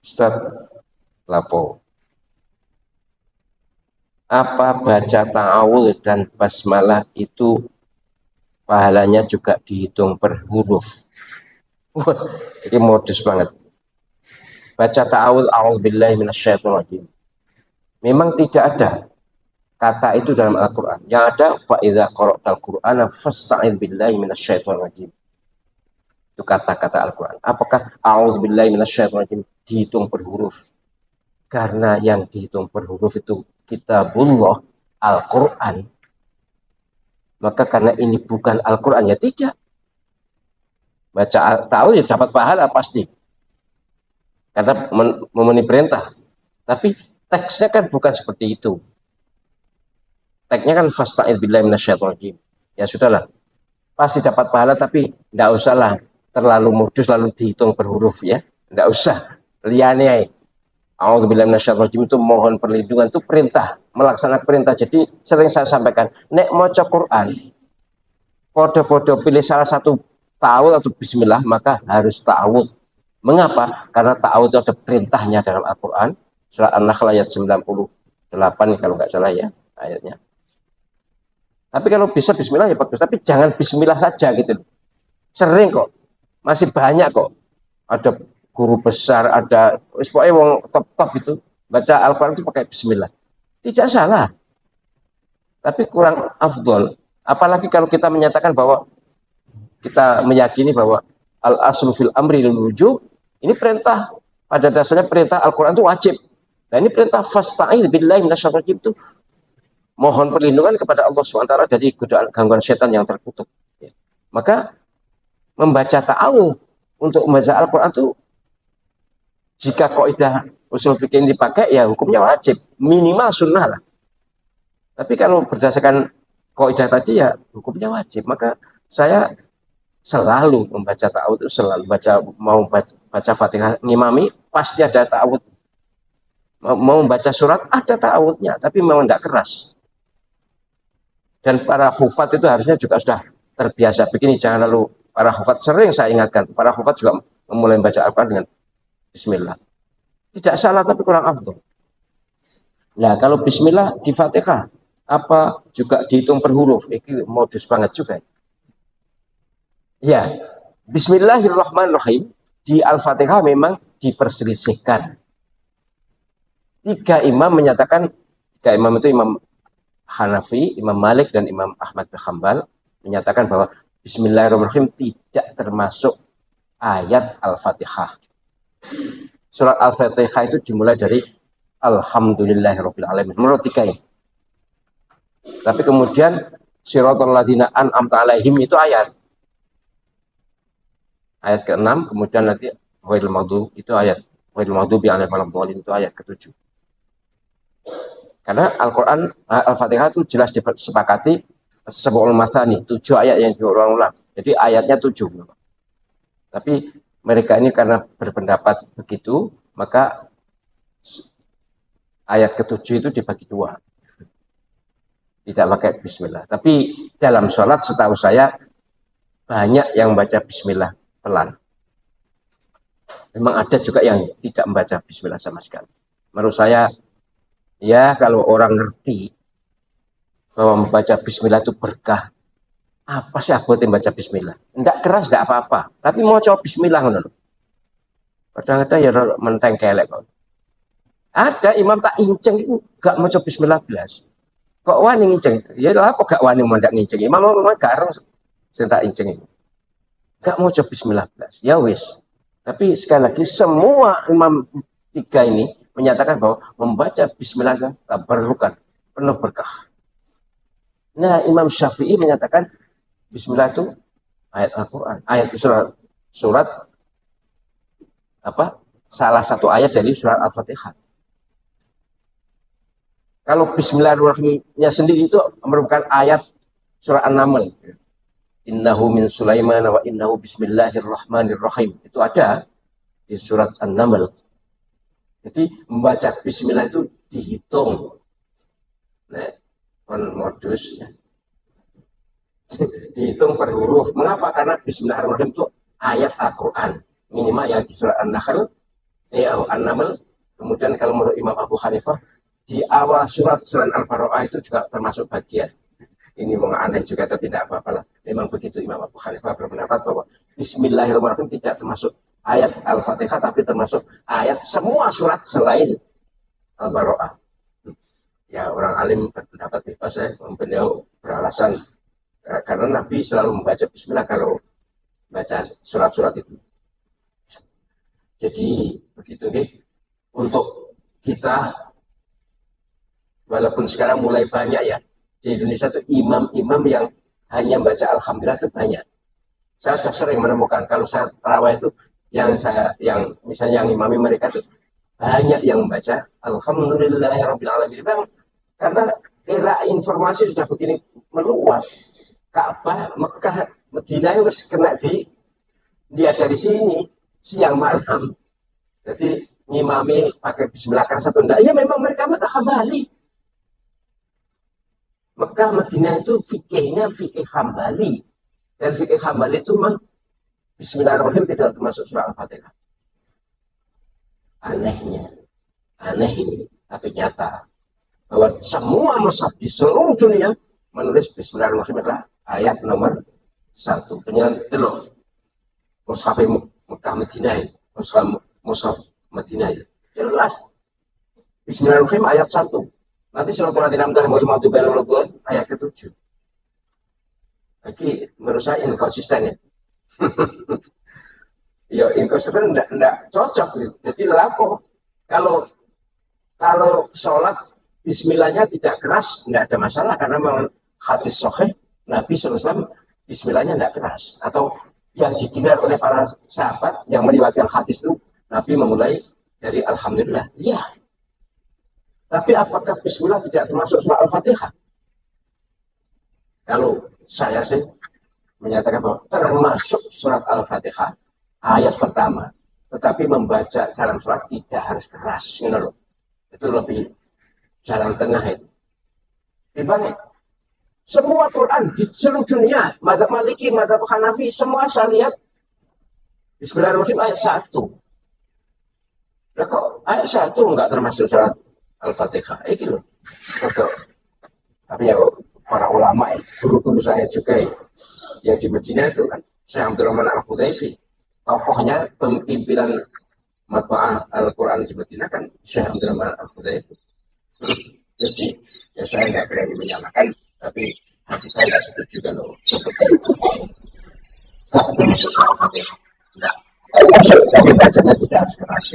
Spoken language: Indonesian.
Ustaz Lapo, apa baca ta'awul dan basmalah itu pahalanya juga dihitung per huruf? Wah, ini modus banget. Baca ta'awul, a'udzubillahi minasyaitonirrajim. Memang tidak ada kata itu dalam Al-Quran. Yang ada, fa'idha qara'tal Qur'ana fasta'id billahi minasyaitonirrajim. Itu kata-kata Al-Quran. Apakah a'udzubillahi minasyaitonirrajim dihitung per huruf? Karena yang dihitung per huruf itu kitabullah, Al-Quran. Maka karena ini bukan Al-Quran, ya tidak. Baca tahu ya dapat pahala pasti. Karena memenuhi perintah. Tapi teksnya kan bukan seperti itu. Teksnya kan fasta'id billahi minasyaitonirrajim. Ya sudahlah. Pasti dapat pahala tapi tidak usahlah terlalu modus lalu dihitung per huruf ya. Tidak usah. Liane A'udzubillahi minasyaitonirrajim itu mohon perlindungan itu perintah, melaksanakan perintah. Jadi sering saya sampaikan, nek maca Quran, podo-podo pilih salah satu ta'awud atau bismillah, maka harus ta'awud. Mengapa? Karena ta'awud itu ada perintahnya dalam Al-Quran. Surat An-Nahl ayat 98 kalau nggak salah ya ayatnya. Tapi kalau bisa bismillah ya bagus, tapi jangan bismillah saja gitu. Sering kok, masih banyak kok. Ada guru besar, ada pokoknya wong top-top itu baca Al-Quran itu pakai bismillah. Tidak salah, tapi kurang afdol. Apalagi kalau kita menyatakan bahwa kita meyakini bahwa al-aslu fil amri lil wujub, ini perintah, pada dasarnya perintah Al-Quran itu wajib. Nah ini perintah fasta'id billahi minasyaitonir itu mohon perlindungan kepada Allah SWT dari godaan gangguan setan yang terkutuk. Ya. Maka membaca ta'awudz untuk membaca Al-Quran itu jika kaidah usul fikih ini dipakai ya hukumnya wajib, minimal sunnah lah. Tapi kalau berdasarkan kaidah tadi ya hukumnya wajib. Maka saya selalu membaca ta'awudz, selalu baca Fatihah ngimami pasti ada ta'awudz. Mau membaca surat ada ta'awudznya, tapi memang tidak keras. Dan para hufat itu harusnya juga sudah terbiasa begini. Jangan lalu para hufat, sering saya ingatkan, para hufat juga memulai membaca Al-Quran dengan bismillah. Tidak salah tapi kurang afdol. Nah kalau bismillah di Fatihah apa juga dihitung per huruf, ini modus banget juga. Ya, bismillahirrahmanirrahim di Al-Fatihah memang diperselisihkan. Tiga imam menyatakan, tiga imam itu Imam Hanafi, Imam Malik, dan Imam Ahmad bin Hanbal menyatakan bahwa bismillahirrahmanirrahim tidak termasuk ayat Al-Fatihah. Surat Al-Fatihah itu dimulai dari Alhamdulillahirabbil alamin. Menurut tiga ini. Tapi kemudian Siratal ladzina an'amta alaihim itu ayat. Ayat ke-6, kemudian nanti ghairil maghdub itu ayat. Ghairil maghdubi alaihim waladdallin itu ayat ke-7. Karena Al-Quran, Al-Fatihah itu jelas disepakati sebul mathani, 7 ayat yang diulang-ulang. Jadi ayatnya 7. Tapi mereka ini karena berpendapat begitu, maka ayat ke-7 itu dibagi 2. Tidak pakai bismillah. Tapi dalam sholat setahu saya banyak yang baca bismillah pelan. Memang ada juga yang tidak membaca bismillah sama sekali. Menurut saya, ya kalau orang ngerti bahwa membaca bismillah itu berkah, apa sih aku baca bismillah? Tidak keras, tidak apa-apa. Tapi mau coba bismillah. Kadang-kadang ya menteng kelek kok. Ada imam tak inceng itu gak mau coba bismillah belas. Kok wani nginceng? Ya lah kok gak wani mendak nginceng. Imam gak harus saya tak inceng itu. Gak mau coba bismillah belas. Ya wis. Tapi sekali lagi semua imam tiga ini menyatakan bahwa membaca bismillah itu tabarrukan, penuh berkah. Nah, Imam Syafi'i menyatakan bismillah itu ayat Al-Quran, ayat surat apa? Salah satu ayat dari surat Al-Fatihah. Kalau bismillahirrahmanirrahimnya sendiri itu merupakan ayat surat An-Naml. Innahu min Sulaiman wa innahu bismillahirrahmanirrahim. Itu ada di surat An-Naml. Jadi membaca bismillah itu dihitung. Nah, modus ya. Dihitung per huruf. Mengapa? Karena bismillahirrahmanirrahim itu ayat Al-Quran. Minimal yang di surat An-Nahl Ya, An-Naml. Kemudian kalau menurut Imam Abu Hanifah, di awal surat selain Al-Baqarah itu juga termasuk bagian. Ini memang aneh juga, tapi tidak apa-apa lah. Memang begitu Imam Abu Hanifah berpendapat bahwa Bismillahirrahmanirrahim tidak termasuk ayat Al-Fatihah, tapi termasuk ayat semua surat selain Al-Baqarah. Ya, orang alim berpendapat bebas ya, beliau beralasan karena Nabi selalu membaca Bismillah kalau baca surat-surat itu. Jadi begitu nih, untuk kita walaupun sekarang mulai banyak ya di Indonesia tuh imam-imam yang hanya baca Alhamdulillah itu banyak. Saya sudah sering menemukan kalau saya tarawih itu yang misalnya yang imami mereka tuh banyak yang membaca Alhamdulillahirabbil alamin. Karena era informasi sudah begini meluas. Ka'bah, Mekah, Madinah itu kena dia dari sini siang malam. Jadi ngimami pakai bismillah satu enggak. Ya memang mereka mata Hambali. Mekah, Madinah itu fikihnya fikih Hambali. Dan fikih Hambali itu memang Bismillahirrahmanirrahim tidak termasuk surah Al-Fatihah. Aneh ini, tapi nyata bahwa semua mushaf di seluruh dunia menulis Bismillahirrahmanirrahim adalah ayat nomor 1. Penyalan telur mushaf Mekah Madinah, mushaf Madinah jelas Bismillahirrahmanirrahim ayat 1. Nanti surat Al-Fatihah ayat ke-7. Lagi menurut saya inkonsisten ya. Ya inkonsisten enggak cocok gitu. Jadi lapo kalau sholat Bismillahnya tidak keras enggak ada masalah karena memang hadis sahih Nabi SAW Bismillahnya enggak keras. Atau yang didengar oleh para sahabat yang meriwayatkan hadis itu Nabi memulai dari Alhamdulillah. Iya. Tapi apakah Bismillah tidak termasuk surah Al-Fatihah? Kalau saya sih menyatakan bahwa termasuk surat Al-Fatihah ayat pertama. Tetapi membaca dalam surat tidak harus keras. Itu lebih jalan tengah itu. Dibanding semua Quran di seluruh dunia, mazhab Maliki, mazhab Hanafi, semua saya lihat Bismillahirrahmanirrahim ayat 1. Nah kok ayat 1 enggak termasuk surat Al-Fatihah? Gitu loh. Tapi ya para ulama ya, guru-guru saya juga ya, yang di Madinah itu kan Syekh Abdurrahman Al-Hudayfi, tokohnya pimpinan matba'ah Al-Quran di Madinah kan Syekh Abdurrahman Al-Hudayfi. Jadi ya saya nggak berani menyamakan, tapi hati saya nggak setuju kalau seperti itu. Nggak termasuk Al-Fatihah, nggak. Tapi bacanya tidak harus keras.